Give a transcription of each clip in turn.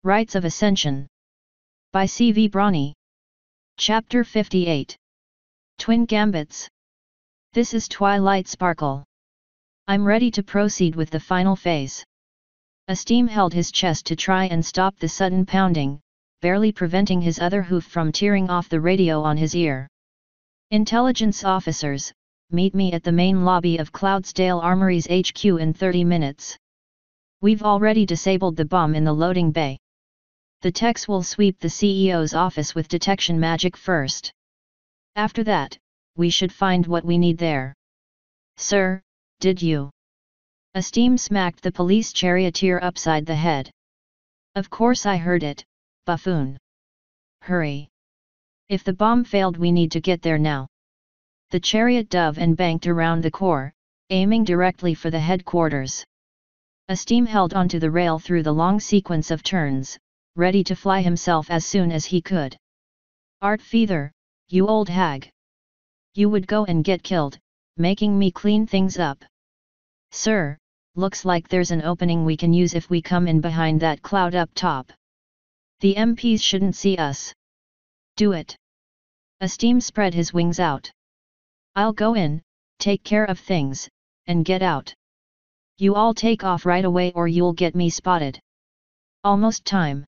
Rites of Ascension. By C.V. Brawny. Chapter 58. Twin Gambits. This is Twilight Sparkle. I'm ready to proceed with the final phase. Esteem held his chest to try and stop the sudden pounding, barely preventing his other hoof from tearing off the radio on his ear. Intelligence officers, meet me at the main lobby of Cloudsdale Armory's HQ in 30 minutes. We've already disabled the bomb in the loading bay. The techs will sweep the CEO's office with detection magic first. After that, we should find what we need there. Sir, did you? Esteem smacked the police charioteer upside the head. Of course I heard it, buffoon. Hurry. If the bomb failed, we need to get there now. The chariot dove and banked around the core, aiming directly for the headquarters. Esteem held onto the rail through the long sequence of turns, ready to fly himself as soon as he could. Art Feather, you old hag. You would go and get killed, making me clean things up. Sir, looks like there's an opening we can use if we come in behind that cloud up top. The MPs shouldn't see us. Do it. Esteem spread his wings out. I'll go in, take care of things, and get out. You all take off right away or you'll get me spotted. Almost time.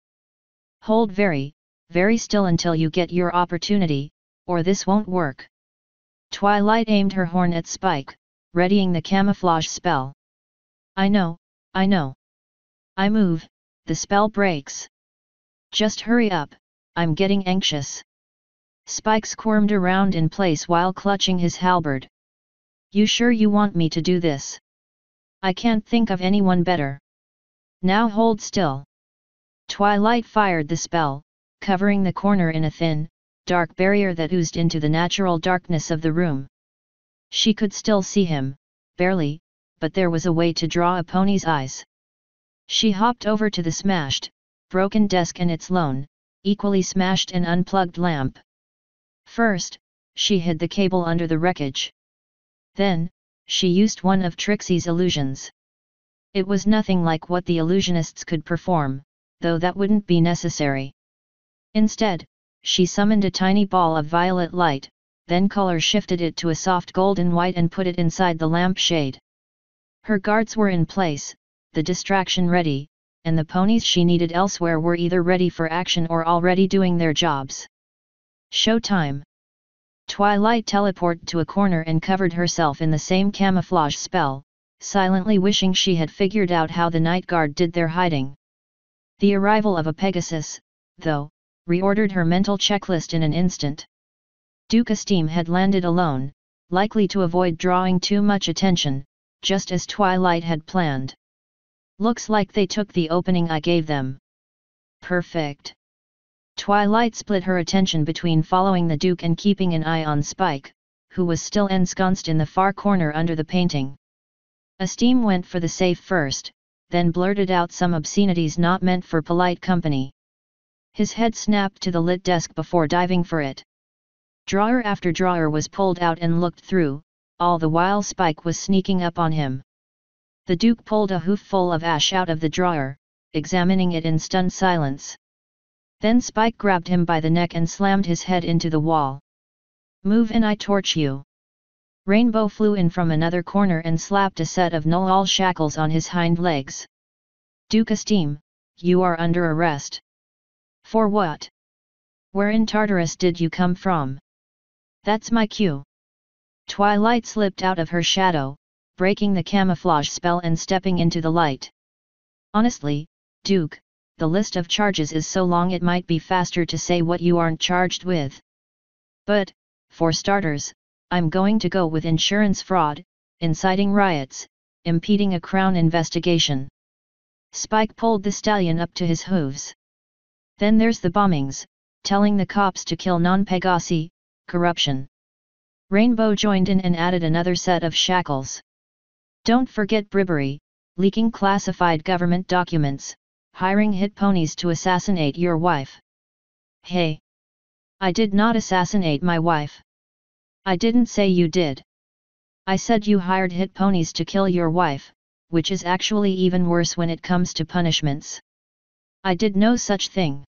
Hold very, very still until you get your opportunity, or this won't work. Twilight aimed her horn at Spike, readying the camouflage spell. I know. I move, the spell breaks. Just hurry up, I'm getting anxious. Spike squirmed around in place while clutching his halberd. You sure you want me to do this? I can't think of anyone better. Now hold still. Twilight fired the spell, covering the corner in a thin, dark barrier that oozed into the natural darkness of the room. She could still see him, barely, but there was a way to draw a pony's eyes. She hopped over to the smashed, broken desk and its lone, equally smashed and unplugged lamp. First, she hid the cable under the wreckage. Then, she used one of Trixie's illusions. It was nothing like what the illusionists could perform, though that wouldn't be necessary. Instead, she summoned a tiny ball of violet light, then color shifted it to a soft golden white and put it inside the lampshade. Her guards were in place, the distraction ready, and the ponies she needed elsewhere were either ready for action or already doing their jobs. Showtime. Twilight teleported to a corner and covered herself in the same camouflage spell, silently wishing she had figured out how the night guard did their hiding. The arrival of a Pegasus, though, reordered her mental checklist in an instant. Duke Esteem had landed alone, likely to avoid drawing too much attention, just as Twilight had planned. Looks like they took the opening I gave them. Perfect. Twilight split her attention between following the Duke and keeping an eye on Spike, who was still ensconced in the far corner under the painting. Esteem went for the safe first, then blurted out some obscenities not meant for polite company. His head snapped to the lit desk before diving for it. Drawer after drawer was pulled out and looked through, all the while Spike was sneaking up on him. The Duke pulled a hoofful of ash out of the drawer, examining it in stunned silence. Then Spike grabbed him by the neck and slammed his head into the wall. Move and I torch you. Rainbow flew in from another corner and slapped a set of null shackles on his hind legs. Duke Esteem, you are under arrest. For what? Where in Tartarus did you come from? That's my cue. Twilight slipped out of her shadow, breaking the camouflage spell and stepping into the light. Honestly, Duke, the list of charges is so long it might be faster to say what you aren't charged with. But, for starters, I'm going to go with insurance fraud, inciting riots, impeding a crown investigation. Spike pulled the stallion up to his hooves. Then there's the bombings, telling the cops to kill non-Pegasi, corruption. Rainbow joined in and added another set of shackles. Don't forget bribery, leaking classified government documents, hiring hit ponies to assassinate your wife. Hey! I did not assassinate my wife. I didn't say you did. I said you hired hit ponies to kill your wife, which is actually even worse when it comes to punishments. I did no such thing.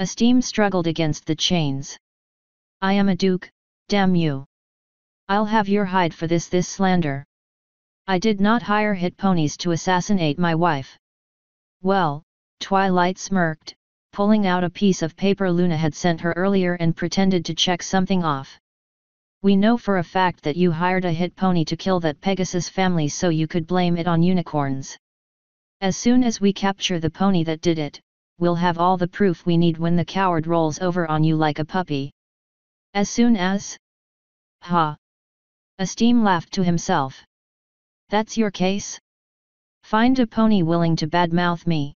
Esteem struggled against the chains. I am a duke, damn you. I'll have your hide for this slander. I did not hire hit ponies to assassinate my wife. Well, Twilight smirked, pulling out a piece of paper Luna had sent her earlier and pretended to check something off. We know for a fact that you hired a hit pony to kill that Pegasus family so you could blame it on unicorns. As soon as we capture the pony that did it, we'll have all the proof we need when the coward rolls over on you like a puppy. As soon as? Ha! Esteem laughed to himself. That's your case? Find a pony willing to badmouth me.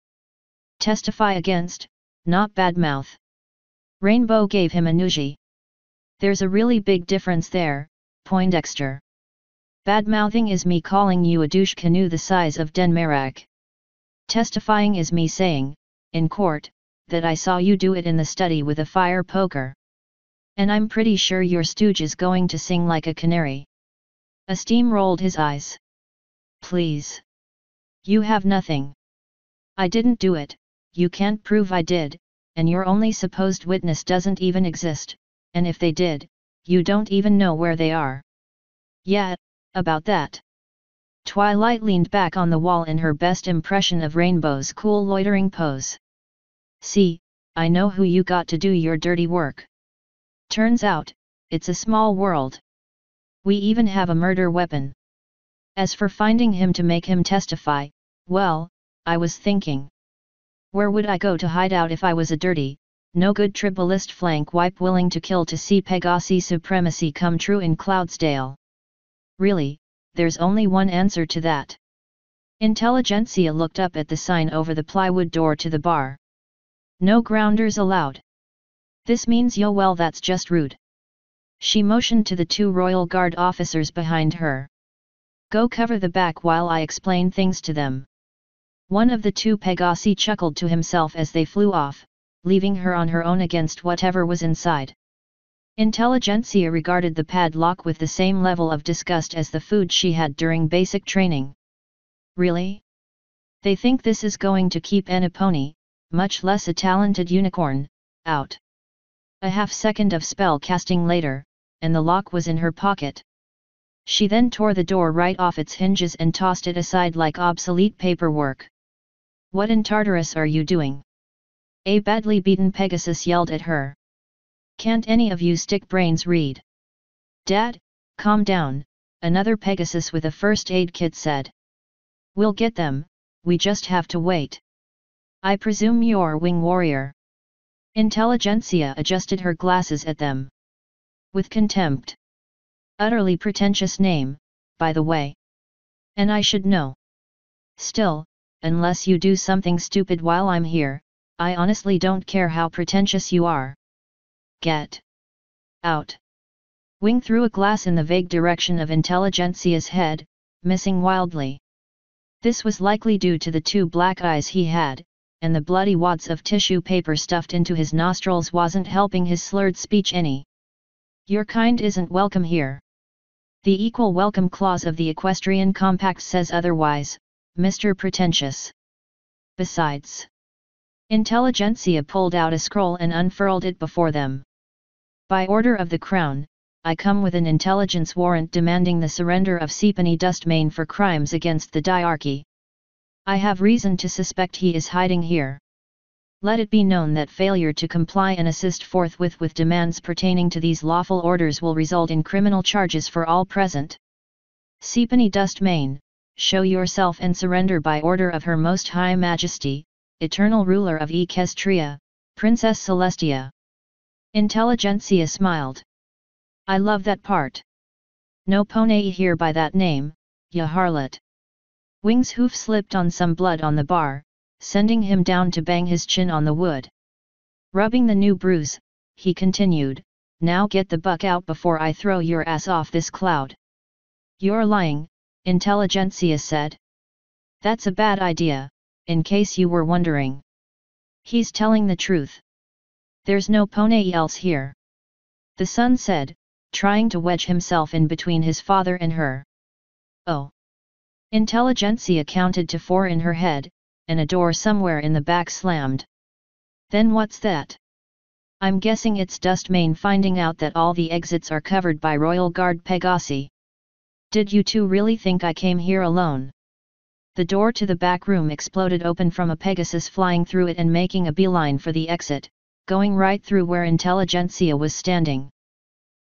Testify against, not badmouth. Rainbow gave him a nudge. There's a really big difference there, Poindexter. Badmouthing is me calling you a douche canoe the size of Denmark. Testifying is me saying, in court, that I saw you do it in the study with a fire poker. And I'm pretty sure your stooge is going to sing like a canary. Esteem rolled his eyes. Please. You have nothing. I didn't do it, you can't prove I did, and your only supposed witness doesn't even exist, and if they did, you don't even know where they are. Yeah, about that. Twilight leaned back on the wall in her best impression of Rainbow's cool loitering pose. See, I know who you got to do your dirty work. Turns out, it's a small world. We even have a murder weapon. As for finding him to make him testify, well, I was thinking. Where would I go to hide out if I was a dirty, no good tribalist flank wipe willing to kill to see Pegasi supremacy come true in Cloudsdale? Really, there's only one answer to that. Intelligentsia looked up at the sign over the plywood door to the bar. No grounders allowed. This means yo well that's just rude. She motioned to the two Royal Guard officers behind her. Go cover the back while I explain things to them. One of the two Pegasi chuckled to himself as they flew off, leaving her on her own against whatever was inside. Intelligentsia regarded the padlock with the same level of disgust as the food she had during basic training. Really? They think this is going to keep any pony, much less a talented unicorn, out. A half-second of spell casting later, and the lock was in her pocket. She then tore the door right off its hinges and tossed it aside like obsolete paperwork. What in Tartarus are you doing? A badly beaten Pegasus yelled at her. Can't any of you stick brains read? Dad, calm down, another Pegasus with a first aid kit said. We'll get them, we just have to wait. I presume you're wing warrior. Intelligentsia adjusted her glasses at them. With contempt. Utterly pretentious name, by the way. And I should know. Still, unless you do something stupid while I'm here, I honestly don't care how pretentious you are. Get out. Wing threw a glass in the vague direction of Intelligentsia's head, missing wildly. This was likely due to the two black eyes he had, and the bloody wads of tissue paper stuffed into his nostrils wasn't helping his slurred speech any. Your kind isn't welcome here. The equal welcome clause of the Equestrian Compact says otherwise, Mr. Pretentious. Besides, Intelligentsia pulled out a scroll and unfurled it before them. By order of the Crown, I come with an intelligence warrant demanding the surrender of Seepany Dustmane for crimes against the diarchy. I have reason to suspect he is hiding here. Let it be known that failure to comply and assist forthwith with demands pertaining to these lawful orders will result in criminal charges for all present. Seepany Dustmane, show yourself and surrender by order of Her Most High Majesty, Eternal Ruler of Equestria, Princess Celestia. Intelligentsia smiled. I love that part. No pony here by that name, ya harlot. Wing's hoof slipped on some blood on the bar, sending him down to bang his chin on the wood. Rubbing the new bruise, he continued, now get the buck out before I throw your ass off this cloud. You're lying, Intelligentsia said. That's a bad idea, in case you were wondering. He's telling the truth. There's no pony else here. The son said, trying to wedge himself in between his father and her. Oh. Intelligentsia counted to 4 in her head, and a door somewhere in the back slammed. Then what's that? I'm guessing it's Dustmane finding out that all the exits are covered by Royal Guard Pegasi. Did you two really think I came here alone? The door to the back room exploded open from a Pegasus flying through it and making a beeline for the exit, going right through where Intelligentsia was standing.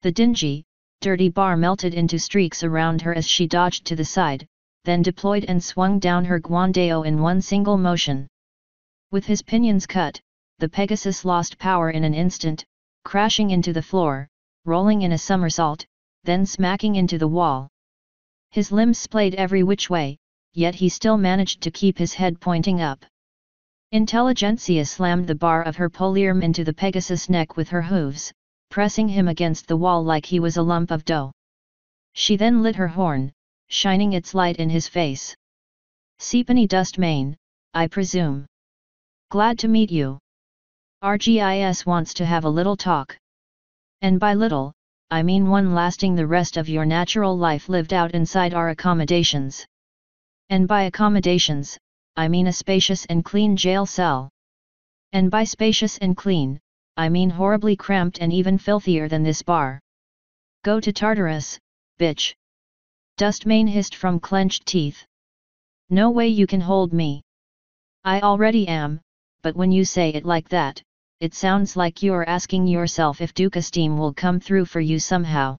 The dingy, dirty bar melted into streaks around her as she dodged to the side, then deployed and swung down her guandeo in one single motion. With his pinions cut, the Pegasus lost power in an instant, crashing into the floor, rolling in a somersault, then smacking into the wall. His limbs splayed every which way, yet he still managed to keep his head pointing up. Intelligentsia slammed the bar of her polyrm into the Pegasus' neck with her hooves, pressing him against the wall like he was a lump of dough. She then lit her horn, shining its light in his face. "Seepany Dustmane, I presume. Glad to meet you. RGIS wants to have a little talk. And by little, I mean one lasting the rest of your natural life lived out inside our accommodations. And by accommodations, I mean a spacious and clean jail cell. And by spacious and clean, I mean horribly cramped and even filthier than this bar. Go to Tartarus, bitch." Dustmane hissed from clenched teeth. "No way you can hold me. I already am, but when you say it like that, it sounds like you're asking yourself if Duke Esteem will come through for you somehow.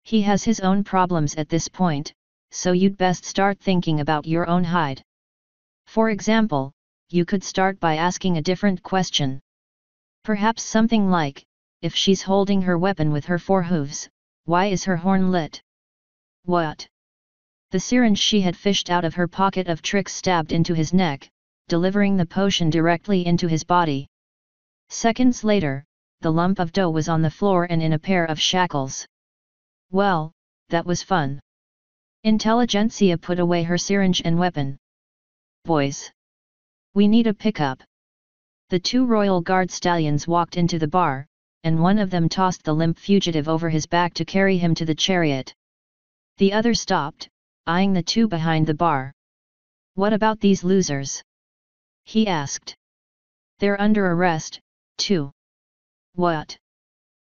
He has his own problems at this point, so you'd best start thinking about your own hide. For example, you could start by asking a different question. Perhaps something like, if she's holding her weapon with her four hooves, why is her horn lit? What?" The syringe she had fished out of her pocket of tricks stabbed into his neck, delivering the potion directly into his body. Seconds later, the lump of dough was on the floor and in a pair of shackles. "Well, that was fun." Intelligentsia put away her syringe and weapon. "Boys, we need a pickup." The two Royal Guard stallions walked into the bar, and one of them tossed the limp fugitive over his back to carry him to the chariot. The other stopped, eyeing the two behind the bar. "What about these losers?" he asked. "They're under arrest, too." "What?"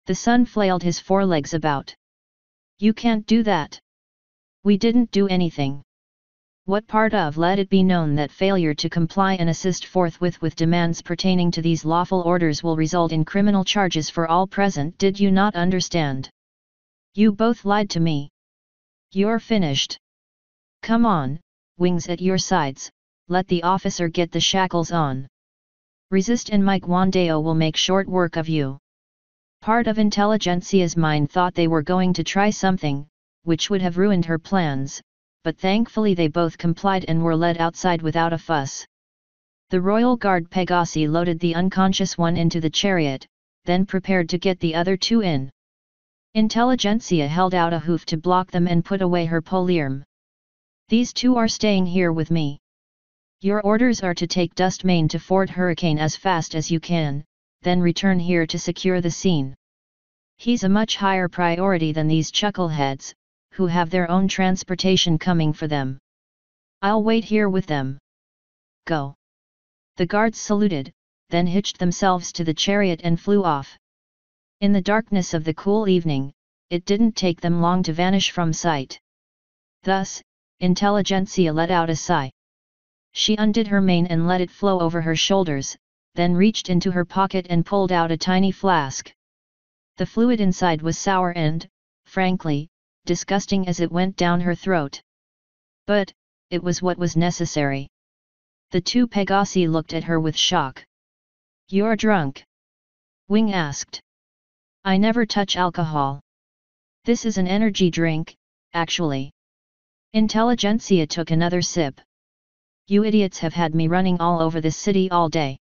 The son flailed his forelegs about. "You can't do that. We didn't do anything. What part of let it be known that failure to comply and assist forthwith with demands pertaining to these lawful orders will result in criminal charges for all present did you not understand? You both lied to me. You're finished. Come on, wings at your sides, let the officer get the shackles on. Resist and Mike Wandeo will make short work of you." Part of Intelligentsia's mind thought they were going to try something, which would have ruined her plans, but thankfully they both complied and were led outside without a fuss. The Royal Guard Pegasi loaded the unconscious one into the chariot, then prepared to get the other two in. Intelligentsia held out a hoof to block them and put away her polyrm. "These two are staying here with me. Your orders are to take Dustmane to Fort Hurricane as fast as you can, then return here to secure the scene. He's a much higher priority than these chuckleheads, who have their own transportation coming for them. I'll wait here with them. Go." The guards saluted, then hitched themselves to the chariot and flew off. In the darkness of the cool evening, it didn't take them long to vanish from sight. Thus, Intelligentsia let out a sigh. She undid her mane and let it flow over her shoulders, then reached into her pocket and pulled out a tiny flask. The fluid inside was sour and, frankly, disgusting as it went down her throat. But, it was what was necessary. The two Pegasi looked at her with shock. "You're drunk?" Wing asked. "I never touch alcohol. This is an energy drink, actually." Intelligentsia took another sip. "You idiots have had me running all over this city all day.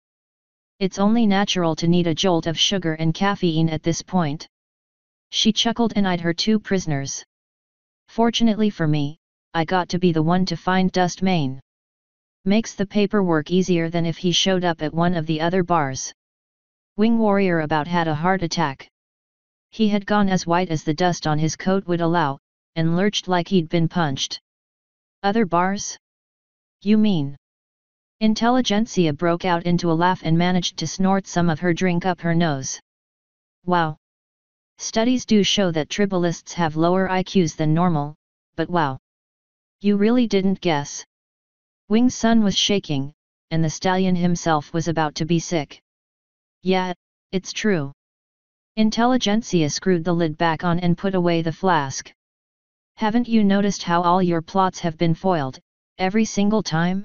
It's only natural to need a jolt of sugar and caffeine at this point." She chuckled and eyed her two prisoners. "Fortunately for me, I got to be the one to find Dustmane. Makes the paperwork easier than if he showed up at one of the other bars." Wing Warrior about had a heart attack. He had gone as white as the dust on his coat would allow, and lurched like he'd been punched. "Other bars? You mean?" Intelligentsia broke out into a laugh and managed to snort some of her drink up her nose. Wow! Studies do show that tribalists have lower IQs than normal, but wow! You really didn't guess. Wing's sun was shaking, and the stallion himself was about to be sick. Yeah, it's true. Intelligentsia screwed the lid back on and put away the flask. Haven't you noticed how all your plots have been foiled, every single time?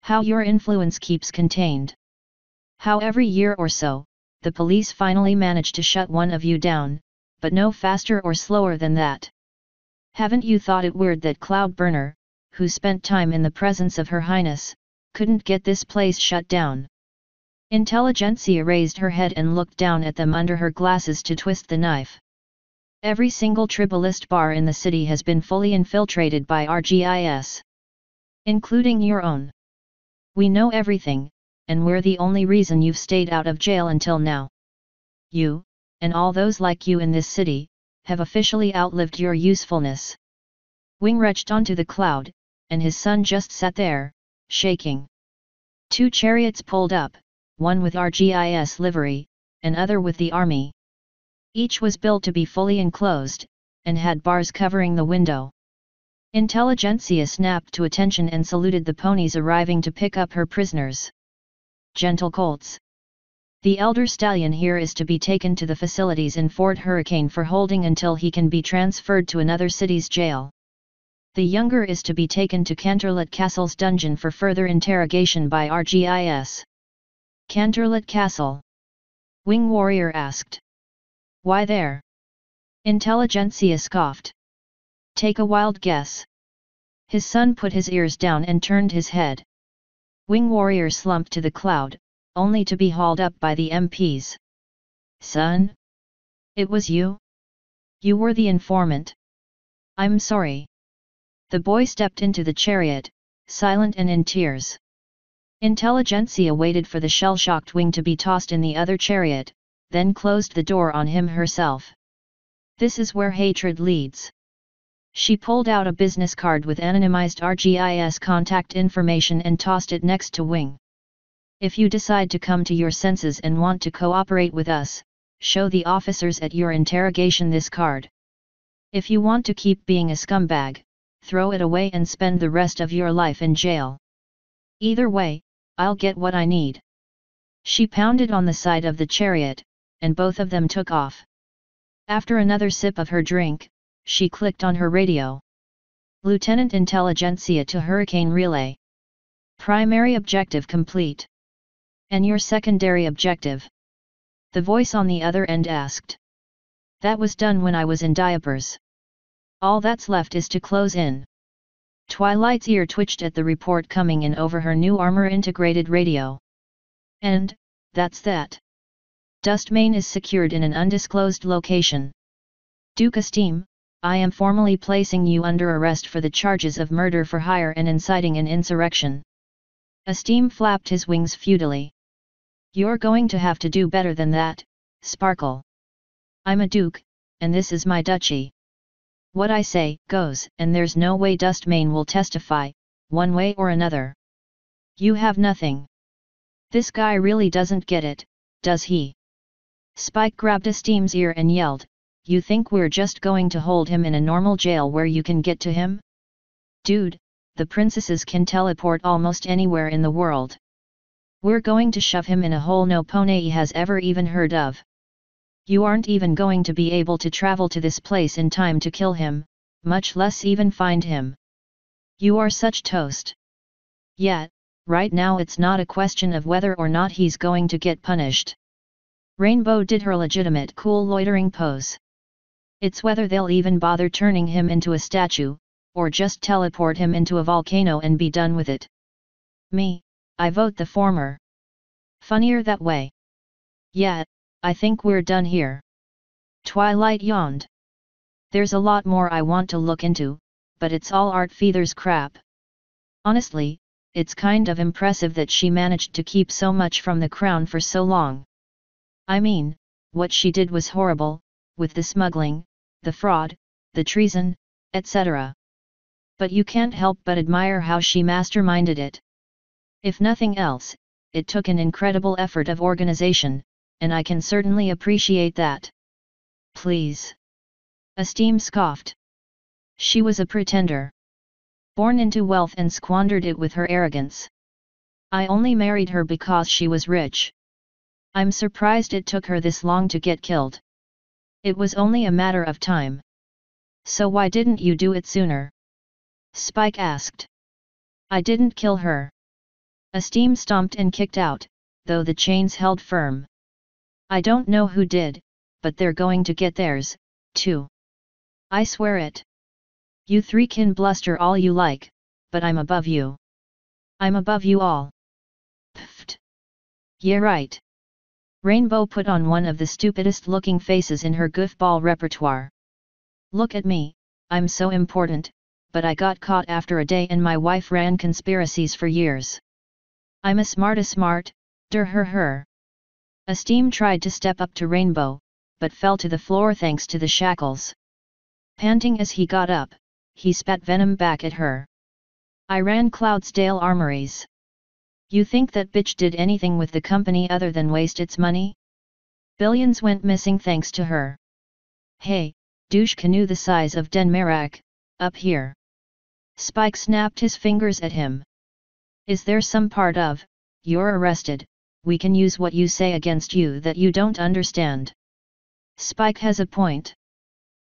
How your influence keeps contained? How every year or so, the police finally manage to shut one of you down, but no faster or slower than that? Haven't you thought it weird that Cloudburner, who spent time in the presence of Her Highness, couldn't get this place shut down? Intelligentsia raised her head and looked down at them under her glasses to twist the knife. Every single tribalist bar in the city has been fully infiltrated by RGIS. Including your own. We know everything, and we're the only reason you've stayed out of jail until now. You, and all those like you in this city, have officially outlived your usefulness. Wing retched onto the cloud, and his son just sat there, shaking. 2 chariots pulled up, one with RGIS livery, and other with the army. Each was built to be fully enclosed, and had bars covering the window. Intelligentsia snapped to attention and saluted the ponies arriving to pick up her prisoners. Gentle colts. The elder stallion here is to be taken to the facilities in Fort Hurricane for holding until he can be transferred to another city's jail. The younger is to be taken to Canterlot Castle's dungeon for further interrogation by RGIS. Canterlot Castle? Wing Warrior asked. Why there? Intelligentsia scoffed. Take a wild guess. His son put his ears down and turned his head. Wing Warrior slumped to the cloud, only to be hauled up by the MPs. Son? It was you? You were the informant. I'm sorry. The boy stepped into the chariot, silent and in tears. Intelligentsia waited for the shell-shocked Wing to be tossed in the other chariot, then closed the door on him herself. This is where hatred leads. She pulled out a business card with anonymized RGIS contact information and tossed it next to Wing. If you decide to come to your senses and want to cooperate with us, show the officers at your interrogation this card. If you want to keep being a scumbag, throw it away and spend the rest of your life in jail. Either way, I'll get what I need. She pounded on the side of the chariot, and both of them took off. After another sip of her drink, she clicked on her radio. Lieutenant Intelligentsia to Hurricane Relay. Primary objective complete. And your secondary objective? The voice on the other end asked. That was done when I was in diapers. All that's left is to close in. Twilight's ear twitched at the report coming in over her new armor-integrated radio. And, that's that. Dustmane is secured in an undisclosed location. Duke Esteem, I am formally placing you under arrest for the charges of murder for hire and inciting an insurrection. Esteem flapped his wings futilely. You're going to have to do better than that, Sparkle. I'm a duke, and this is my duchy. What I say, goes, and there's no way Dustmane will testify, one way or another. You have nothing. This guy really doesn't get it, does he? Spike grabbed Esteem's ear and yelled, You think we're just going to hold him in a normal jail where you can get to him? Dude, the princesses can teleport almost anywhere in the world. We're going to shove him in a hole no pony has ever even heard of. You aren't even going to be able to travel to this place in time to kill him, much less even find him. You are such toast. Yet, right now it's not a question of whether or not he's going to get punished. Rainbow did her legitimate cool loitering pose. It's whether they'll even bother turning him into a statue, or just teleport him into a volcano and be done with it. Me, I vote the former. Funnier that way. Yeah, I think we're done here. Twilight yawned. There's a lot more I want to look into, but it's all Art Feather's crap. Honestly, it's kind of impressive that she managed to keep so much from the crown for so long. I mean, what she did was horrible, with the smuggling, the fraud, the treason, etc. But you can't help but admire how she masterminded it. If nothing else, it took an incredible effort of organization, and I can certainly appreciate that. Please. Esteem scoffed. She was a pretender. Born into wealth and squandered it with her arrogance. I only married her because she was rich. I'm surprised it took her this long to get killed. It was only a matter of time. So why didn't you do it sooner? Spike asked. I didn't kill her. Esteem stomped and kicked out, though the chains held firm. I don't know who did, but they're going to get theirs, too. I swear it. You three can bluster all you like, but I'm above you. I'm above you all. Pfft. Yeah right. Rainbow put on one of the stupidest looking faces in her goofball repertoire. Look at me, I'm so important, but I got caught after a day and my wife ran conspiracies for years. I'm a smart, her. Esteem tried to step up to Rainbow, but fell to the floor thanks to the shackles. Panting as he got up, he spat venom back at her. I ran Cloudsdale Armories. You think that bitch did anything with the company other than waste its money? Billions went missing thanks to her. Hey, douche canoe the size of Denmark, up here. Spike snapped his fingers at him. Is there some part of, you're arrested, we can use what you say against you that you don't understand? Spike has a point.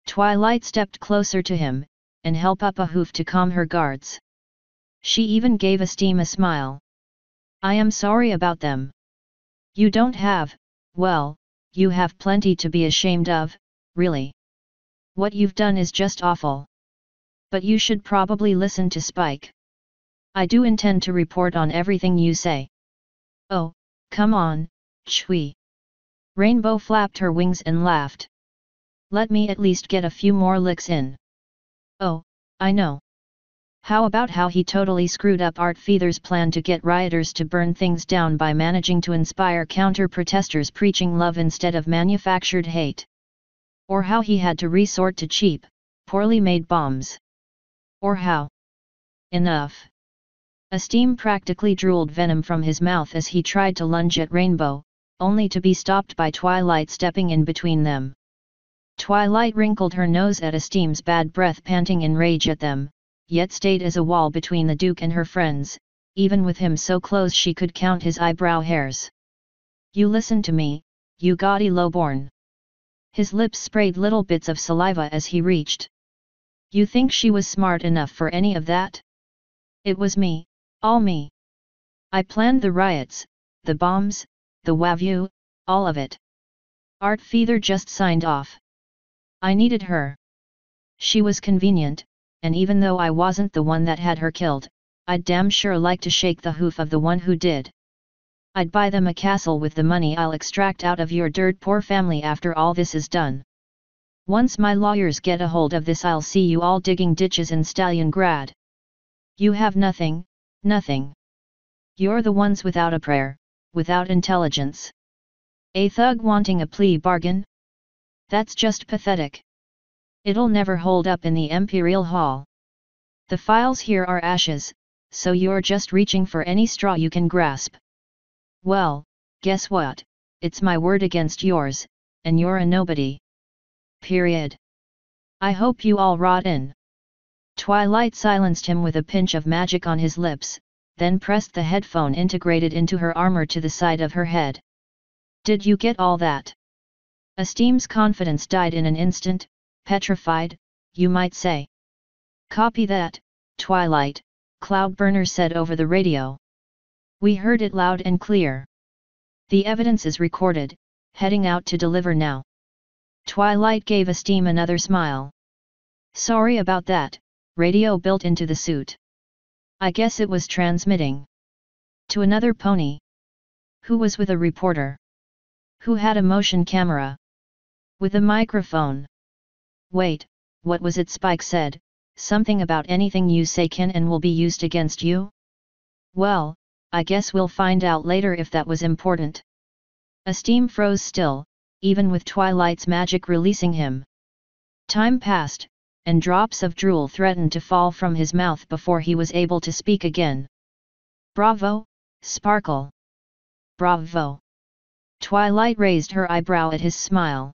Twilight stepped closer to him, and held up a hoof to calm her guards. She even gave Esteem a smile. I am sorry about them. You don't have, well, you have plenty to be ashamed of, really. What you've done is just awful. But you should probably listen to Spike. I do intend to report on everything you say. Oh, come on, Chui. Rainbow flapped her wings and laughed. Let me at least get a few more licks in. Oh, I know. How about how he totally screwed up Art Feather's plan to get rioters to burn things down by managing to inspire counter-protesters preaching love instead of manufactured hate? Or how he had to resort to cheap, poorly made bombs? Or how? Enough. Esteem practically drooled venom from his mouth as he tried to lunge at Rainbow, only to be stopped by Twilight stepping in between them. Twilight wrinkled her nose at Esteem's bad breath, panting in rage at them, yet stayed as a wall between the Duke and her friends, even with him so close she could count his eyebrow hairs. You listen to me, you gaudy lowborn. His lips sprayed little bits of saliva as he reached. You think she was smart enough for any of that? It was me, all me. I planned the riots, the bombs, the wavyu, all of it. Art Feather just signed off. I needed her. She was convenient, and even though I wasn't the one that had her killed, I'd damn sure like to shake the hoof of the one who did. I'd buy them a castle with the money I'll extract out of your dirt poor family after all this is done. Once my lawyers get a hold of this, I'll see you all digging ditches in Stalingrad. You have nothing, nothing. You're the ones without a prayer, without intelligence. A thug wanting a plea bargain? That's just pathetic. It'll never hold up in the Imperial Hall. The files here are ashes, so you're just reaching for any straw you can grasp. Well, guess what, it's my word against yours, and you're a nobody. Period. I hope you all rot in. Twilight silenced him with a pinch of magic on his lips, then pressed the headphone integrated into her armor to the side of her head. Did you get all that? Esteem's confidence died in an instant, petrified, you might say. Copy that, Twilight, Cloudburner said over the radio. We heard it loud and clear. The evidence is recorded, heading out to deliver now. Twilight gave Esteem another smile. Sorry about that, radio built into the suit. I guess it was transmitting. To another pony. Who was with a reporter? Who had a motion camera? With a microphone. Wait, what was it Spike said, something about anything you say can and will be used against you? Well, I guess we'll find out later if that was important. Esteem froze still, even with Twilight's magic releasing him. Time passed, and drops of drool threatened to fall from his mouth before he was able to speak again. Bravo, Sparkle. Bravo. Twilight raised her eyebrow at his smile.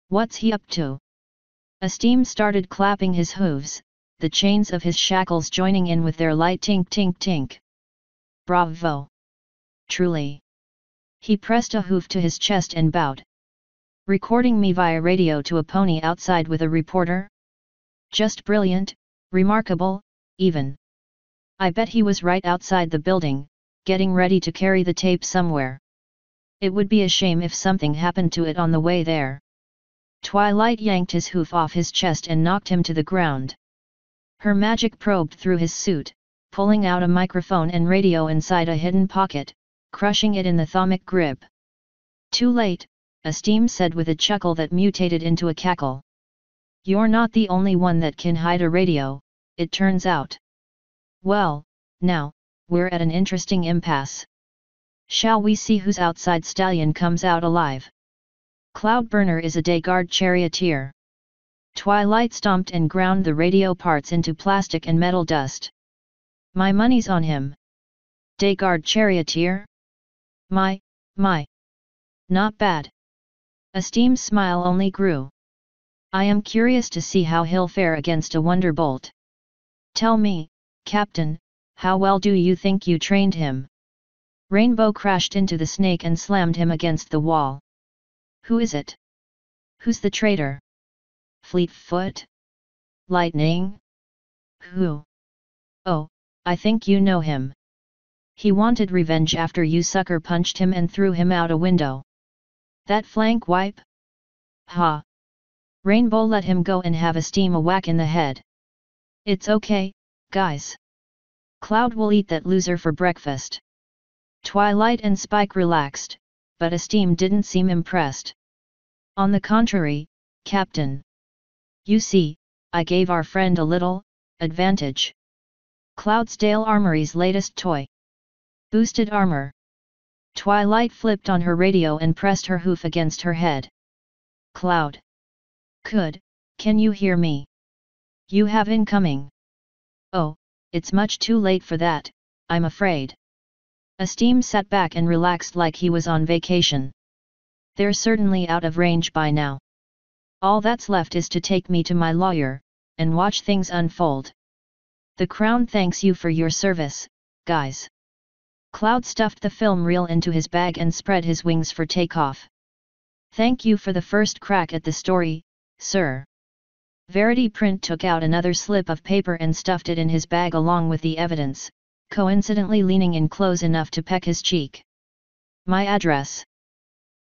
What's he up to? Esteem started clapping his hooves, the chains of his shackles joining in with their light tink tink tink. Bravo. Truly. He pressed a hoof to his chest and bowed. Recording me via radio to a pony outside with a reporter? Just brilliant, remarkable, even. I bet he was right outside the building, getting ready to carry the tape somewhere. It would be a shame if something happened to it on the way there. Twilight yanked his hoof off his chest and knocked him to the ground. Her magic probed through his suit, pulling out a microphone and radio inside a hidden pocket, crushing it in the thermic grip. Too late, Esteem said with a chuckle that mutated into a cackle. You're not the only one that can hide a radio, it turns out. Well, now, we're at an interesting impasse. Shall we see whose outside stallion comes out alive? Cloudburner is a Dayguard charioteer. Twilight stomped and ground the radio parts into plastic and metal dust. My money's on him. Dayguard charioteer? My. Not bad. Esteem's smile only grew. I am curious to see how he'll fare against a Wonderbolt. Tell me, Captain, how well do you think you trained him? Rainbow crashed into the snake and slammed him against the wall. Who is it? Who's the traitor? Fleetfoot? Lightning? Who? Oh, I think you know him. He wanted revenge after you sucker punched him and threw him out a window. That flank wipe? Ha! Rainbow let him go and have Esteem a whack in the head. It's okay, guys. Cloud will eat that loser for breakfast. Twilight and Spike relaxed, but Esteem didn't seem impressed. On the contrary, Captain. You see, I gave our friend a little advantage. Cloudsdale Armory's latest toy. Boosted armor. Twilight flipped on her radio and pressed her hoof against her head. Cloud. Can you hear me? You have incoming. Oh, it's much too late for that, I'm afraid. Esteem sat back and relaxed like he was on vacation. They're certainly out of range by now. All that's left is to take me to my lawyer, and watch things unfold. The Crown thanks you for your service, guys. Cloud stuffed the film reel into his bag and spread his wings for takeoff. Thank you for the first crack at the story, sir. Verity Print took out another slip of paper and stuffed it in his bag along with the evidence, coincidentally leaning in close enough to peck his cheek. My address.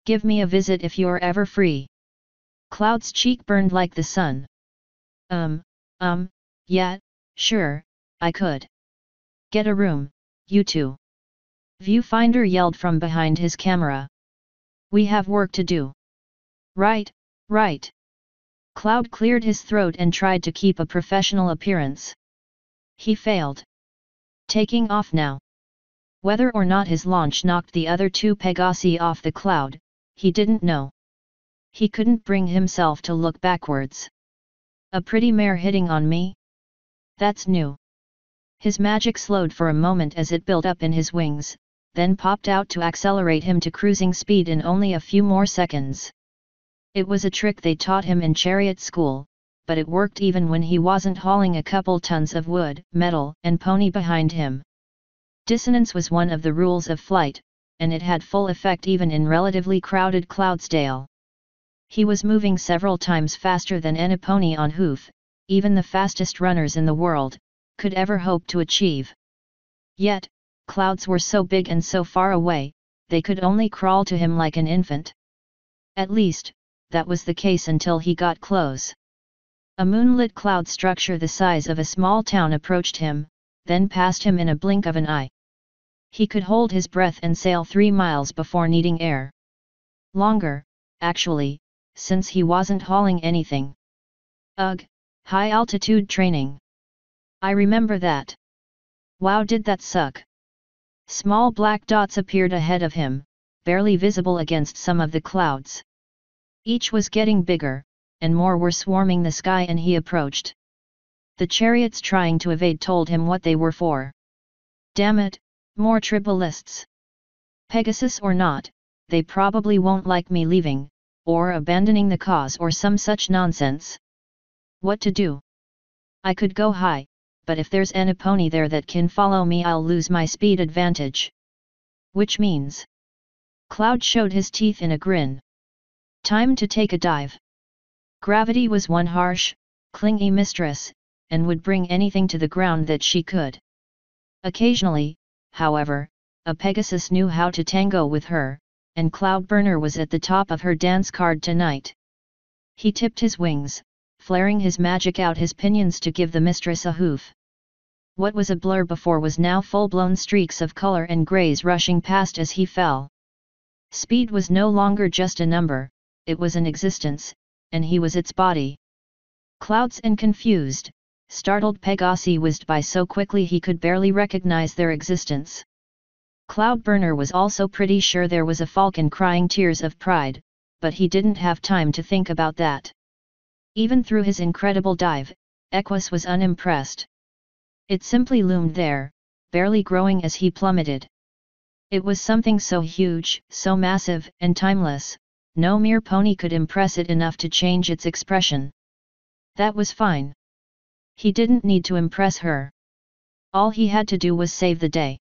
Give me a visit if you're ever free. Cloud's cheek burned like the sun. Yeah, sure, I could. Get a room, you two. Viewfinder yelled from behind his camera. We have work to do. Right. Cloud cleared his throat and tried to keep a professional appearance. He failed. Taking off now. Whether or not his launch knocked the other two Pegasi off the cloud, he didn't know. He couldn't bring himself to look backwards. A pretty mare hitting on me? That's new. His magic slowed for a moment as it built up in his wings, then popped out to accelerate him to cruising speed in only a few more seconds. It was a trick they taught him in chariot school, but it worked even when he wasn't hauling a couple tons of wood, metal, and pony behind him. Dissonance was one of the rules of flight, and it had full effect even in relatively crowded Cloudsdale. He was moving several times faster than any pony on hoof, even the fastest runners in the world, could ever hope to achieve. Yet, clouds were so big and so far away, they could only crawl to him like an infant. At least, that was the case until he got close. A moonlit cloud structure the size of a small town approached him, then passed him in a blink of an eye. He could hold his breath and sail 3 miles before needing air. Longer, actually, since he wasn't hauling anything. Ugh, high-altitude training. I remember that. Wow, did that suck. Small black dots appeared ahead of him, barely visible against some of the clouds. Each was getting bigger, and more were swarming the sky and he approached. The chariots trying to evade told him what they were for. Damn it, More tribalists. Pegasus or not, they probably won't like me leaving, or abandoning the cause or some such nonsense. What to do? I could go high, but if there's any pony there that can follow me I'll lose my speed advantage. Which means... Cloud showed his teeth in a grin. Time to take a dive. Gravity was one harsh, clingy mistress, and would bring anything to the ground that she could. Occasionally, however, a Pegasus knew how to tango with her, and Cloudburner was at the top of her dance card tonight. He tipped his wings, flaring his magic out his pinions to give the mistress a hoof. What was a blur before was now full-blown streaks of color and grays rushing past as he fell. Speed was no longer just a number, it was an existence, and he was its body. Clouds and confused, startled Pegasi whizzed by so quickly he could barely recognize their existence. Cloudburner was also pretty sure there was a falcon crying tears of pride, but he didn't have time to think about that. Even through his incredible dive, Equus was unimpressed. It simply loomed there, barely growing as he plummeted. It was something so huge, so massive and timeless, no mere pony could impress it enough to change its expression. That was fine. He didn't need to impress her. All he had to do was save the day.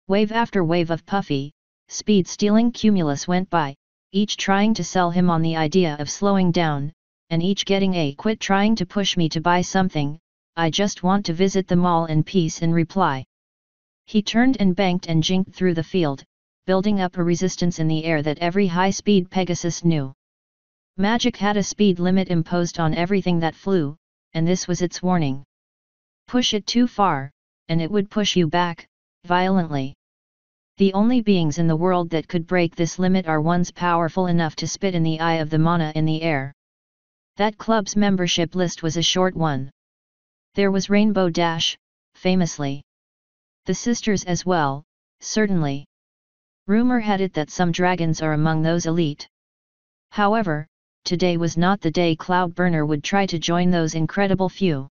Wave after wave of puffy, speed-stealing cumulus went by, each trying to sell him on the idea of slowing down, and each getting a "quit trying to push me to buy something, I just want to visit the mall in peace" in reply. He turned and banked and jinked through the field, building up a resistance in the air that every high-speed Pegasus knew. Magic had a speed limit imposed on everything that flew, and this was its warning. Push it too far, and it would push you back, violently. The only beings in the world that could break this limit are ones powerful enough to spit in the eye of the mana in the air. That club's membership list was a short one. There was Rainbow Dash, famously. The sisters as well, certainly. Rumor had it that some dragons are among those elite. However, today was not the day Cloudburner would try to join those incredible few.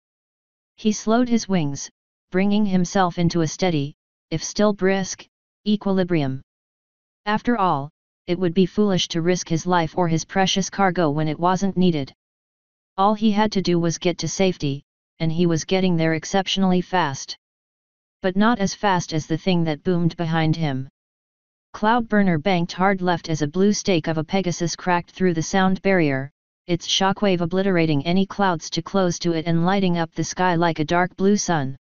He slowed his wings, bringing himself into a steady, if still brisk, equilibrium. After all, it would be foolish to risk his life or his precious cargo when it wasn't needed. All he had to do was get to safety, and he was getting there exceptionally fast. But not as fast as the thing that boomed behind him. Cloudburner banked hard left as a blue stake of a Pegasus cracked through the sound barrier, its shockwave obliterating any clouds to close to it and lighting up the sky like a dark blue sun.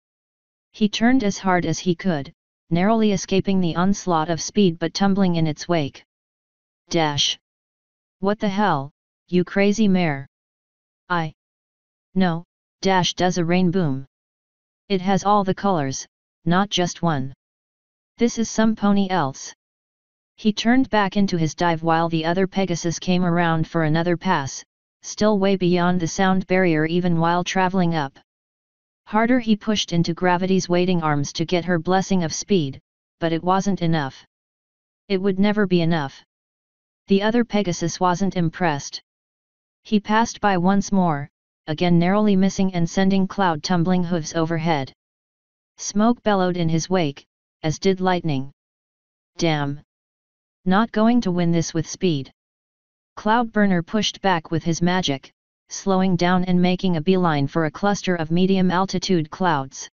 He turned as hard as he could, narrowly escaping the onslaught of speed but tumbling in its wake. Dash! What the hell, you crazy mare? No, Dash does a rain boom. It has all the colors, not just one. This is some pony else. He turned back into his dive while the other Pegasus came around for another pass, still way beyond the sound barrier even while traveling up. Harder he pushed into gravity's waiting arms to get her blessing of speed, but it wasn't enough. It would never be enough. The other Pegasus wasn't impressed. He passed by once more, again narrowly missing and sending Cloud tumbling hooves overhead. Smoke bellowed in his wake, as did lightning. Damn! Not going to win this with speed. Cloudburner pushed back with his magic, slowing down and making a beeline for a cluster of medium-altitude clouds.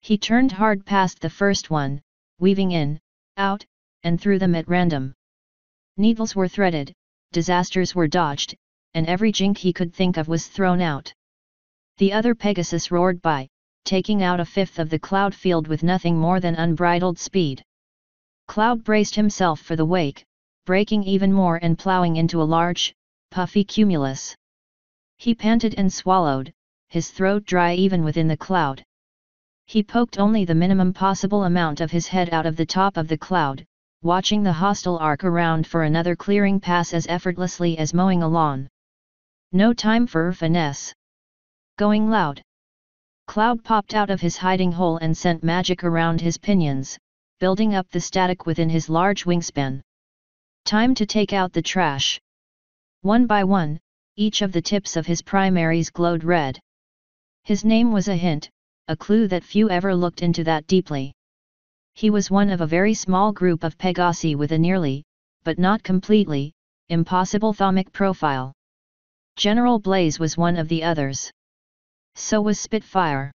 He turned hard past the first one, weaving in, out, and through them at random. Needles were threaded, disasters were dodged, and every jink he could think of was thrown out. The other Pegasus roared by, taking out a fifth of the cloud field with nothing more than unbridled speed. Cloud braced himself for the wake, braking even more and plowing into a large, puffy cumulus. He panted and swallowed, his throat dry even within the cloud. He poked only the minimum possible amount of his head out of the top of the cloud, watching the hostile arc around for another clearing pass as effortlessly as mowing a lawn. No time for finesse. Going loud. Cloud popped out of his hiding hole and sent magic around his pinions, building up the static within his large wingspan. Time to take out the trash. One by one, each of the tips of his primaries glowed red. His name was a hint, a clue that few ever looked into that deeply. He was one of a very small group of Pegasi with a nearly, but not completely, impossible thermic profile. General Blaze was one of the others. So was Spitfire.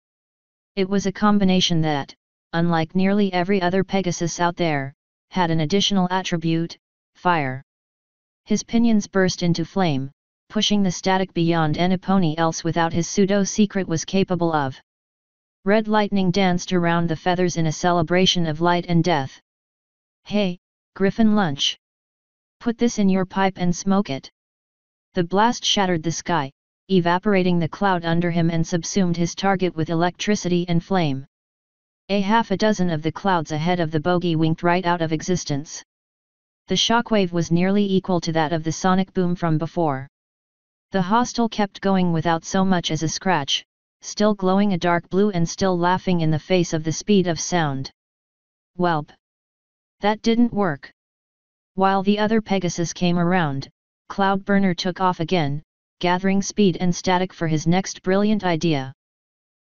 It was a combination that, unlike nearly every other Pegasus out there, had an additional attribute, fire. His pinions burst into flame, pushing the static beyond anyone else without his pseudo-secret was capable of. Red lightning danced around the feathers in a celebration of light and death. "Hey, Griffin Lunch! Put this in your pipe and smoke it!" The blast shattered the sky, evaporating the cloud under him and subsumed his target with electricity and flame. A half a dozen of the clouds ahead of the bogey winked right out of existence. The shockwave was nearly equal to that of the sonic boom from before. The hostile kept going without so much as a scratch, still glowing a dark blue and still laughing in the face of the speed of sound. Welp! That didn't work. While the other Pegasus came around, Cloudburner took off again, gathering speed and static for his next brilliant idea.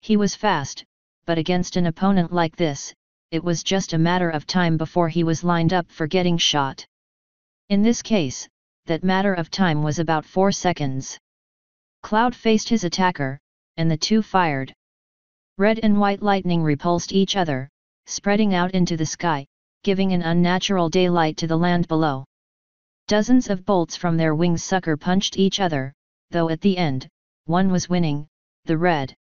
He was fast, but against an opponent like this, it was just a matter of time before he was lined up for getting shot. In this case, that matter of time was about 4 seconds. Cloud faced his attacker, and the two fired. Red and white lightning repulsed each other, spreading out into the sky, giving an unnatural daylight to the land below. Dozens of bolts from their wings sucker punched each other, though at the end, one was winning, the red.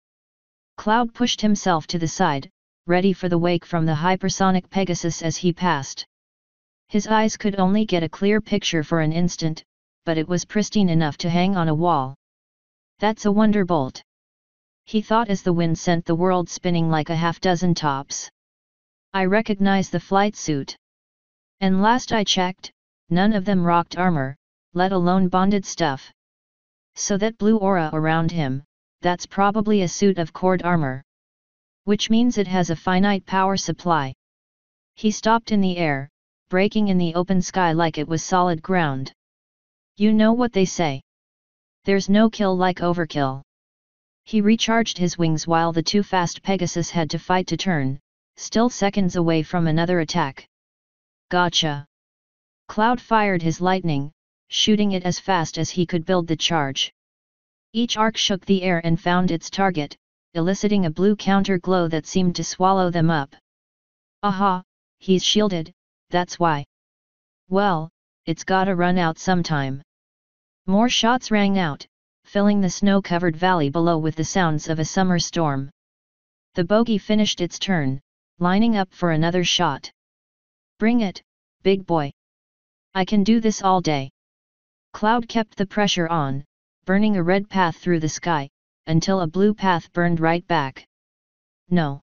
Cloud pushed himself to the side, ready for the wake from the hypersonic Pegasus as he passed. His eyes could only get a clear picture for an instant, but it was pristine enough to hang on a wall. "That's a wonderbolt," he thought as the wind sent the world spinning like a half-dozen tops. "I recognize the flight suit. And last I checked, none of them rocked armor, let alone bonded stuff. So that blue aura around him, that's probably a suit of cord armor. Which means it has a finite power supply." He stopped in the air, breaking in the open sky like it was solid ground. You know what they say. There's no kill like overkill. He recharged his wings while the two fast Pegasus had to fight to turn, still seconds away from another attack. "Gotcha!" Cloud fired his lightning, shooting it as fast as he could build the charge. Each arc shook the air and found its target, eliciting a blue counter-glow that seemed to swallow them up. "Aha, he's shielded, that's why. Well, it's gotta run out sometime." More shots rang out, filling the snow-covered valley below with the sounds of a summer storm. The bogey finished its turn, lining up for another shot. "Bring it, big boy. I can do this all day." Cloud kept the pressure on, burning a red path through the sky, until a blue path burned right back. "No."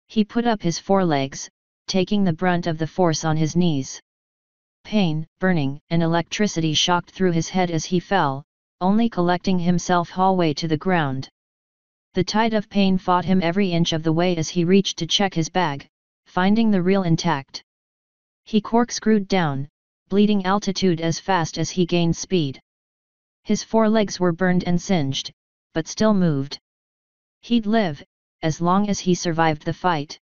He put up his forelegs, taking the brunt of the force on his knees. Pain, burning, and electricity shocked through his head as he fell, only collecting himself halfway to the ground. The tide of pain fought him every inch of the way as he reached to check his bag, finding the reel intact. He corkscrewed down, bleeding altitude as fast as he gained speed. His forelegs were burned and singed, but still moved. He'd live, as long as he survived the fight.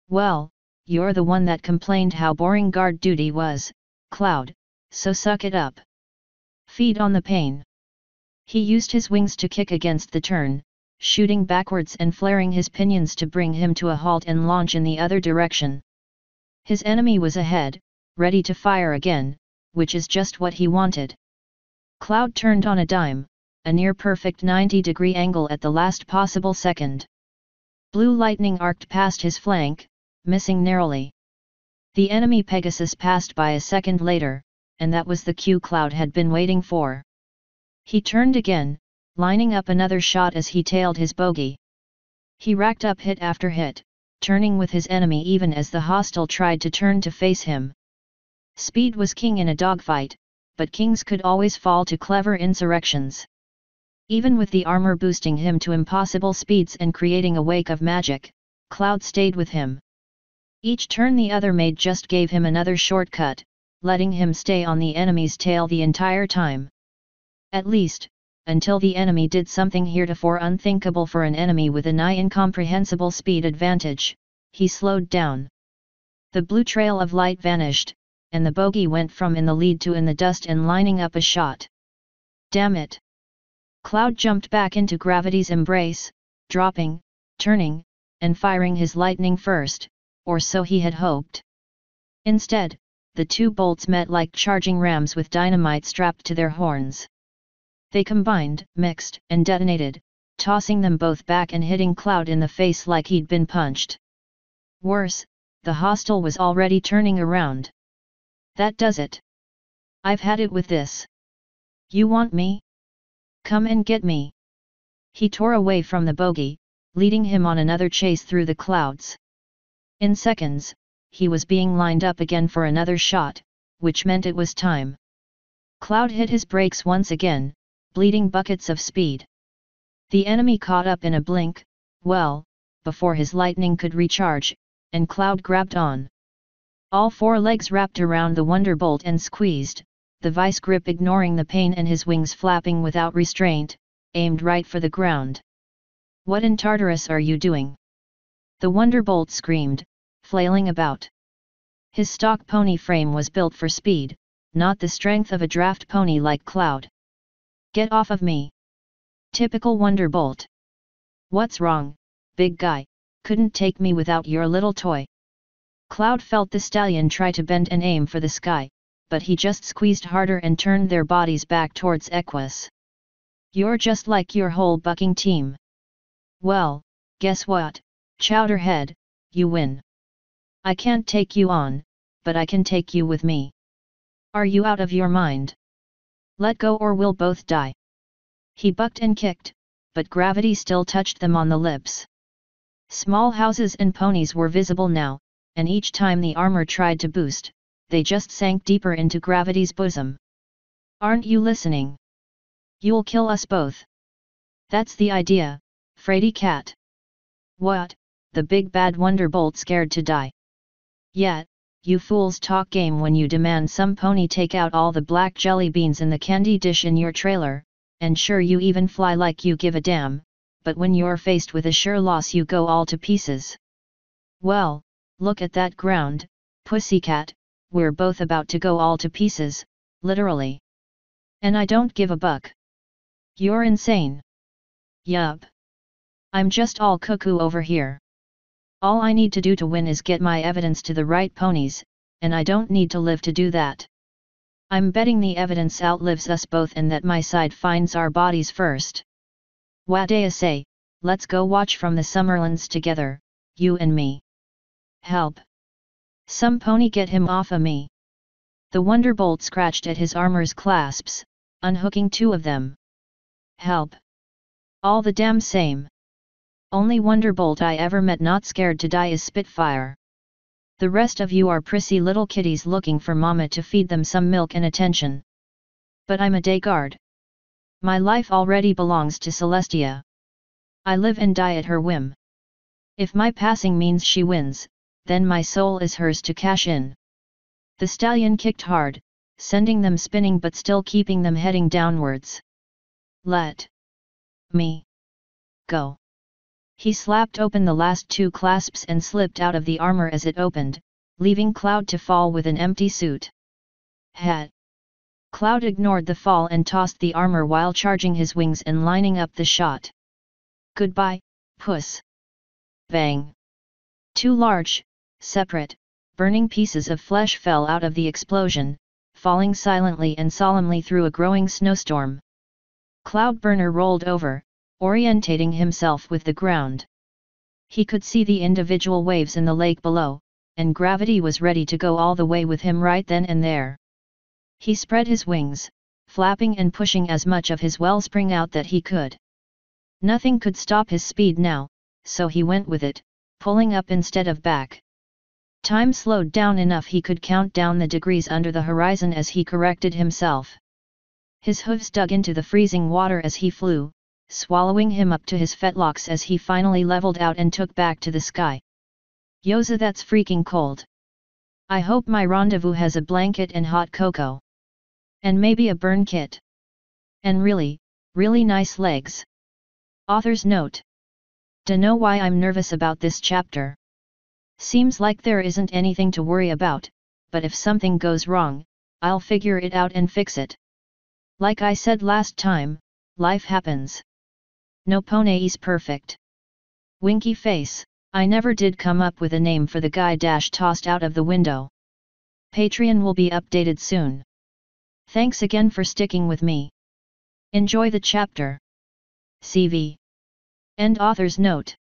"Well, you're the one that complained how boring guard duty was, Cloud, so suck it up. Feed on the pain." He used his wings to kick against the turn, shooting backwards and flaring his pinions to bring him to a halt and launch in the other direction. His enemy was ahead, ready to fire again, which is just what he wanted. Cloud turned on a dime, a near-perfect 90-degree angle at the last possible second. Blue lightning arced past his flank, missing narrowly. The enemy Pegasus passed by a second later, and that was the cue Cloud had been waiting for. He turned again, lining up another shot as he tailed his bogey. He racked up hit after hit, turning with his enemy even as the hostile tried to turn to face him. Speed was king in a dogfight, but kings could always fall to clever insurrections. Even with the armor boosting him to impossible speeds and creating a wake of magic, Cloud stayed with him. Each turn the other made just gave him another shortcut, letting him stay on the enemy's tail the entire time. At least, until the enemy did something heretofore unthinkable for an enemy with a nigh incomprehensible speed advantage, he slowed down. The blue trail of light vanished, and the bogey went from in the lead to in the dust and lining up a shot. Damn it! Cloud jumped back into gravity's embrace, dropping, turning, and firing his lightning first, or so he had hoped. Instead, the two bolts met like charging rams with dynamite strapped to their horns. They combined, mixed, and detonated, tossing them both back and hitting Cloud in the face like he'd been punched. Worse, the hostile was already turning around. That does it. I've had it with this. You want me? Come and get me. He tore away from the bogey, leading him on another chase through the clouds. In seconds, he was being lined up again for another shot, which meant it was time. Cloud hit his brakes once again, bleeding buckets of speed. The enemy caught up in a blink, well, before his lightning could recharge, and Cloud grabbed on. All four legs wrapped around the Wonderbolt and squeezed, the vice grip ignoring the pain and his wings flapping without restraint, aimed right for the ground. What in Tartarus are you doing? The Wonderbolt screamed, flailing about. His stock pony frame was built for speed, not the strength of a draft pony like Cloud. Get off of me! Typical Wonderbolt. What's wrong, big guy, couldn't take me without your little toy. Cloud felt the stallion try to bend and aim for the sky, but he just squeezed harder and turned their bodies back towards Equus. You're just like your whole bucking team. Well, guess what, Chowderhead, you win. I can't take you on, but I can take you with me. Are you out of your mind? Let go or we'll both die. He bucked and kicked, but gravity still touched them on the lips. Small houses and ponies were visible now, and each time the armor tried to boost, they just sank deeper into gravity's bosom. Aren't you listening? You'll kill us both. That's the idea, Fraidy Cat. What, the big bad Wonderbolt scared to die? Yet, you fools talk game when you demand some pony take out all the black jelly beans in the candy dish in your trailer, and sure you even fly like you give a damn, but when you're faced with a sure loss you go all to pieces. Well, look at that ground, pussycat, we're both about to go all to pieces, literally. And I don't give a buck. You're insane. Yup. I'm just all cuckoo over here. All I need to do to win is get my evidence to the right ponies, and I don't need to live to do that. I'm betting the evidence outlives us both and that my side finds our bodies first. Wadea say, let's go watch from the Summerlands together, you and me. Help! Some pony get him off of me. The Wonderbolt scratched at his armor's clasps, unhooking two of them. Help! All the damn same. Only Wonderbolt I ever met not scared to die is Spitfire. The rest of you are prissy little kitties looking for mama to feed them some milk and attention. But I'm a day guard. My life already belongs to Celestia. I live and die at her whim. If my passing means she wins, then my soul is hers to cash in. The stallion kicked hard, sending them spinning but still keeping them heading downwards. Let me go. He slapped open the last two clasps and slipped out of the armor as it opened, leaving Cloud to fall with an empty suit. Hat. Cloud ignored the fall and tossed the armor while charging his wings and lining up the shot. Goodbye, puss. Bang. Two large, separate, burning pieces of flesh fell out of the explosion, falling silently and solemnly through a growing snowstorm. Cloudburner rolled over, orientating himself with the ground. He could see the individual waves in the lake below, and gravity was ready to go all the way with him right then and there. He spread his wings, flapping and pushing as much of his wellspring out that he could. Nothing could stop his speed now, so he went with it, pulling up instead of back. Time slowed down enough he could count down the degrees under the horizon as he corrected himself. His hooves dug into the freezing water as he flew, swallowing him up to his fetlocks as he finally leveled out and took back to the sky. Yoza, that's freaking cold. I hope my rendezvous has a blanket and hot cocoa. And maybe a burn kit. And really, really nice legs. Author's note. Dunno why I'm nervous about this chapter. Seems like there isn't anything to worry about, but if something goes wrong, I'll figure it out and fix it. Like I said last time, life happens. No pone is perfect. Winky face, I never did come up with a name for the guy tossed out of the window. Patreon will be updated soon. Thanks again for sticking with me. Enjoy the chapter. CV. End author's note.